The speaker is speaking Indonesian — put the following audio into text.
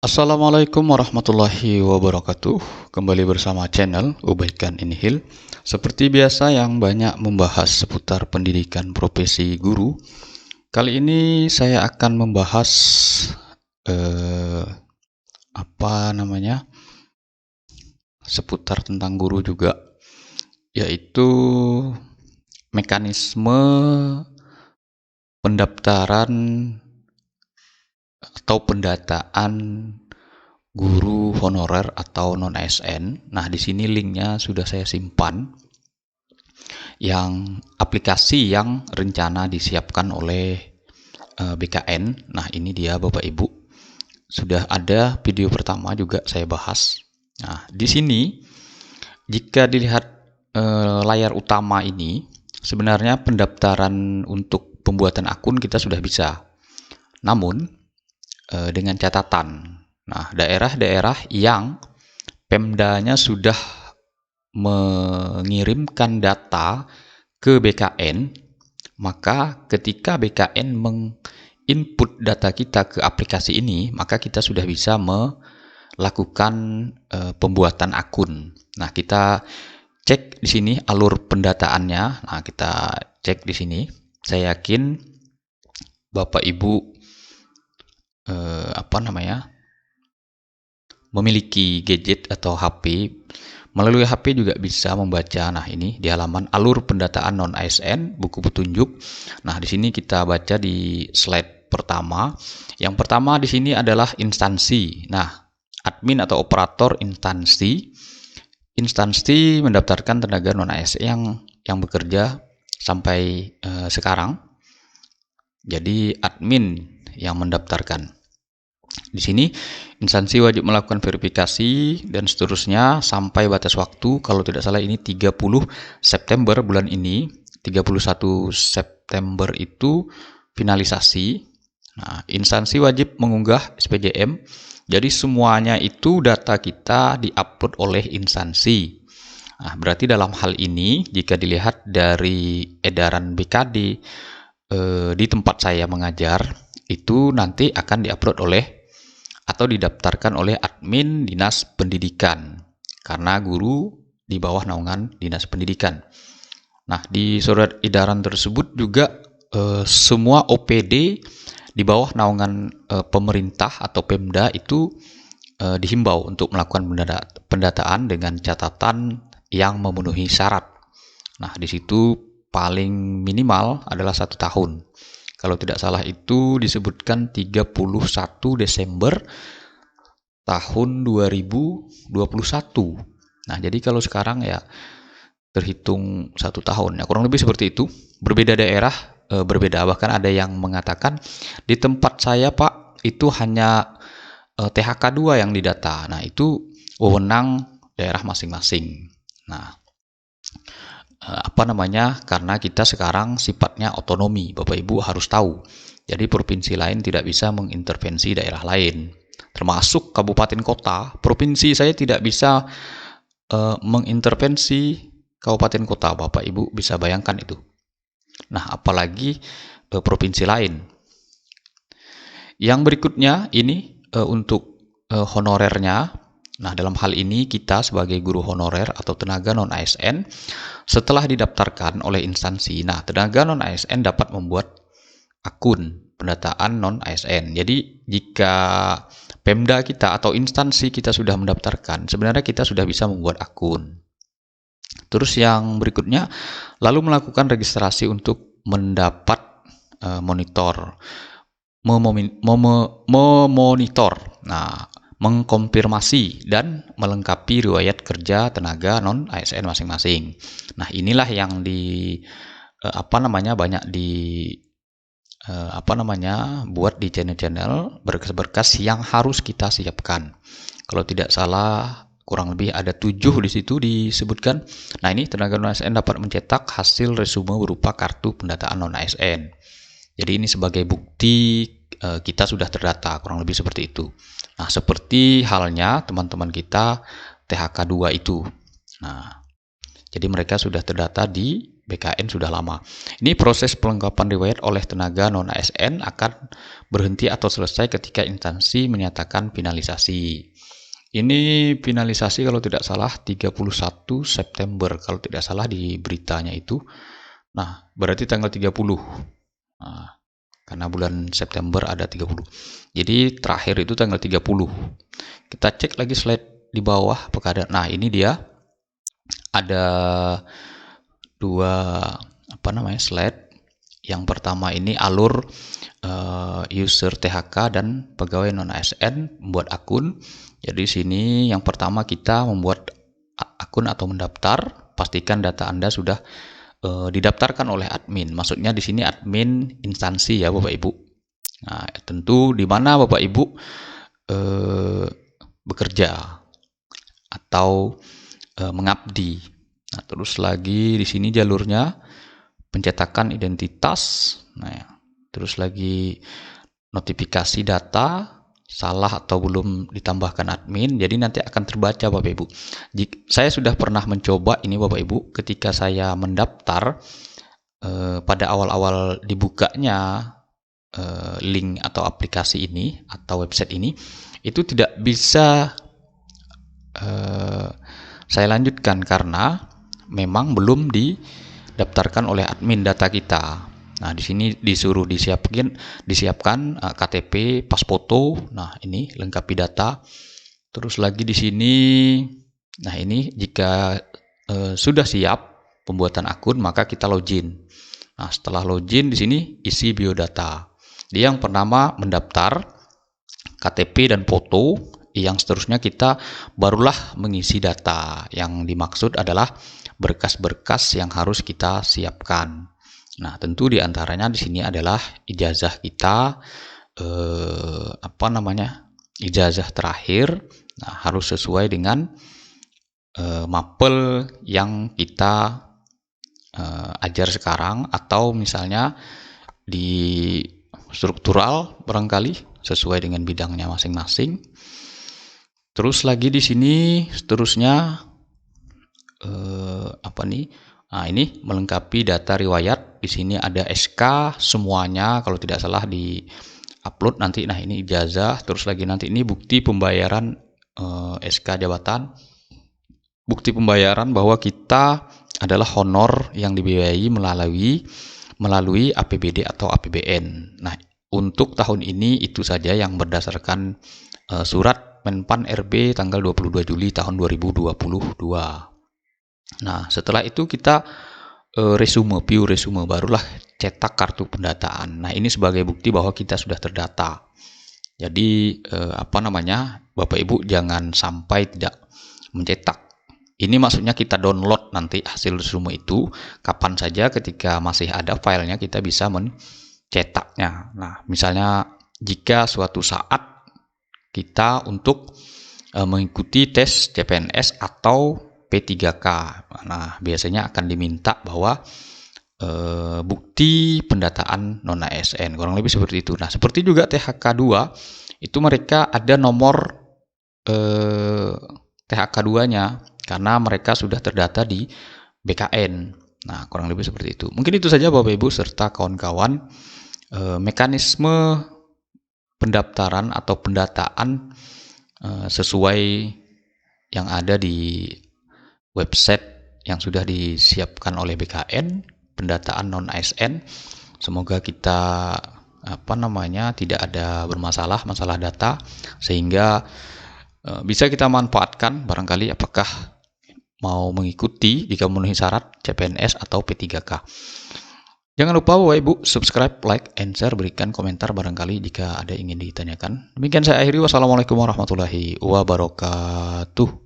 Assalamualaikum warahmatullahi wabarakatuh. Kembali bersama channel Ubaikan Inhil. Seperti biasa yang banyak membahas seputar pendidikan profesi guru. Kali ini saya akan membahas seputar tentang guru juga, yaitu mekanisme pendaftaran atau pendataan guru honorer atau non ASN. Nah, di sini linknya sudah saya simpan, yang aplikasi yang rencana disiapkan oleh BKN. Nah, ini dia Bapak Ibu. Sudah ada video pertama juga saya bahas. Nah, di sini jika dilihat layar utama ini, sebenarnya pendaftaran untuk pembuatan akun kita sudah bisa. Namun dengan catatan, nah, daerah-daerah yang Pemdanya sudah mengirimkan data ke BKN, maka ketika BKN menginput data kita ke aplikasi ini, maka kita sudah bisa melakukan pembuatan akun. Nah, kita cek di sini alur pendataannya. Nah, kita cek di sini. Saya yakin Bapak Ibu memiliki gadget atau HP. Melalui HP juga bisa membaca. Nah, ini di halaman alur pendataan non ASN, buku petunjuk. Nah, di sini kita baca di slide pertama. Yang pertama di sini adalah instansi. Nah, admin atau operator instansi. Instansi mendaftarkan tenaga non ASN yang bekerja sampai sekarang. Jadi admin yang mendaftarkan. Di sini instansi wajib melakukan verifikasi dan seterusnya sampai batas waktu, kalau tidak salah ini 30 September bulan ini. 31 September itu finalisasi. Nah, instansi wajib mengunggah SPJM. Jadi semuanya itu data kita diupload oleh instansi. Nah, berarti dalam hal ini jika dilihat dari edaran BKD di tempat saya mengajar, itu nanti akan diupload oleh atau didaftarkan oleh admin Dinas Pendidikan, karena guru di bawah naungan Dinas Pendidikan. Nah, di surat edaran tersebut juga semua OPD di bawah naungan pemerintah atau Pemda itu dihimbau untuk melakukan pendataan dengan catatan yang memenuhi syarat. Nah, di situ paling minimal adalah 1 tahun. Kalau tidak salah itu disebutkan 31 Desember tahun 2021. Nah, jadi kalau sekarang ya terhitung 1 tahun. Ya, kurang lebih seperti itu. Berbeda daerah, berbeda. Bahkan ada yang mengatakan di tempat saya, Pak, itu hanya THK 2 yang didata. Nah, itu wewenang daerah masing-masing. Nah, karena kita sekarang sifatnya otonomi, Bapak Ibu harus tahu. Jadi provinsi lain tidak bisa mengintervensi daerah lain, termasuk kabupaten kota. Provinsi saya tidak bisa mengintervensi kabupaten kota, Bapak Ibu bisa bayangkan itu. Nah, apalagi provinsi lain. Yang berikutnya ini untuk honorernya. Nah, dalam hal ini kita sebagai guru honorer atau tenaga non-ASN setelah didaftarkan oleh instansi, nah, tenaga non-ASN dapat membuat akun pendataan non-ASN. Jadi, jika Pemda kita atau instansi kita sudah mendaftarkan, sebenarnya kita sudah bisa membuat akun. Terus yang berikutnya, lalu melakukan registrasi untuk mendapat memonitor. Nah, mengkonfirmasi dan melengkapi riwayat kerja tenaga non ASN masing-masing. Nah, inilah yang buat di channel-channel berkas-berkas yang harus kita siapkan. Kalau tidak salah kurang lebih ada 7 di situ disebutkan. Nah, ini tenaga non ASN dapat mencetak hasil resume berupa kartu pendataan non ASN. Jadi ini sebagai bukti kita sudah terdata, kurang lebih seperti itu. Nah, seperti halnya teman-teman kita THK 2 itu. Nah, jadi mereka sudah terdata di BKN sudah lama. Ini proses pelengkapan riwayat oleh tenaga non-ASN akan berhenti atau selesai ketika instansi menyatakan finalisasi. Ini finalisasi kalau tidak salah 31 September, kalau tidak salah di beritanya itu. Nah, berarti tanggal 30. Nah, karena bulan September ada 30. Jadi terakhir itu tanggal 30. Kita cek lagi slide di bawah apakah ada. Nah, ini dia ada dua slide. Yang pertama ini alur user THK dan pegawai non ASN membuat akun. Jadi sini yang pertama kita membuat akun atau mendaftar. Pastikan data Anda sudah didaftarkan oleh admin. Maksudnya di sini admin instansi ya Bapak Ibu. Nah, tentu di mana Bapak Ibu bekerja atau mengabdi. Nah, terus lagi di sini jalurnya pencetakan identitas. Nah, ya. Terus lagi notifikasi data salah atau belum ditambahkan admin. Jadi nanti akan terbaca Bapak Ibu. Saya sudah pernah mencoba ini Bapak Ibu ketika saya mendaftar pada awal-awal dibukanya link atau aplikasi ini atau website ini itu tidak bisa saya lanjutkan karena memang belum didaftarkan oleh admin data kita. Nah, di sini disuruh disiapkan KTP, pas foto. Nah, ini lengkapi data. Terus lagi di sini, nah ini jika sudah siap pembuatan akun, maka kita login. Nah, setelah login di sini isi biodata. Dia yang pertama mendaftar KTP dan foto. Yang seterusnya kita barulah mengisi data. Yang dimaksud adalah berkas-berkas yang harus kita siapkan. Nah, tentu diantaranya di sini adalah ijazah kita, ijazah terakhir. Nah, harus sesuai dengan mapel yang kita ajar sekarang, atau misalnya di struktural barangkali sesuai dengan bidangnya masing-masing. Terus lagi di sini seterusnya Nah, ini melengkapi data riwayat. Di sini ada SK semuanya kalau tidak salah di upload nanti. Nah, ini ijazah. Terus lagi nanti ini bukti pembayaran SK jabatan. Bukti pembayaran bahwa kita adalah honor yang dibiayai melalui APBD atau APBN. Nah, untuk tahun ini itu saja yang berdasarkan surat Menpan RB tanggal 22 Juli tahun 2022. Nah, setelah itu kita view resume, barulah cetak kartu pendataan. Nah, ini sebagai bukti bahwa kita sudah terdata. Jadi Bapak Ibu jangan sampai tidak mencetak. Ini maksudnya kita download nanti hasil resume itu kapan saja, ketika masih ada filenya kita bisa mencetaknya. Nah, misalnya jika suatu saat kita untuk mengikuti tes CPNS atau P3K. Nah, biasanya akan diminta bahwa bukti pendataan non ASN, kurang lebih seperti itu. Nah, seperti juga THK2 itu mereka ada nomor THK2-nya karena mereka sudah terdata di BKN. Nah, kurang lebih seperti itu. Mungkin itu saja Bapak Ibu serta kawan-kawan mekanisme pendaftaran atau pendataan sesuai yang ada di website yang sudah disiapkan oleh BKN, pendataan non ASN. Semoga kita tidak ada masalah data, sehingga bisa kita manfaatkan barangkali apakah mau mengikuti jika memenuhi syarat CPNS atau P3K. Jangan lupa Bapak Ibu subscribe, like, and share, berikan komentar barangkali jika ada ingin ditanyakan. Demikian saya akhiri. Wassalamualaikum warahmatullahi wabarakatuh.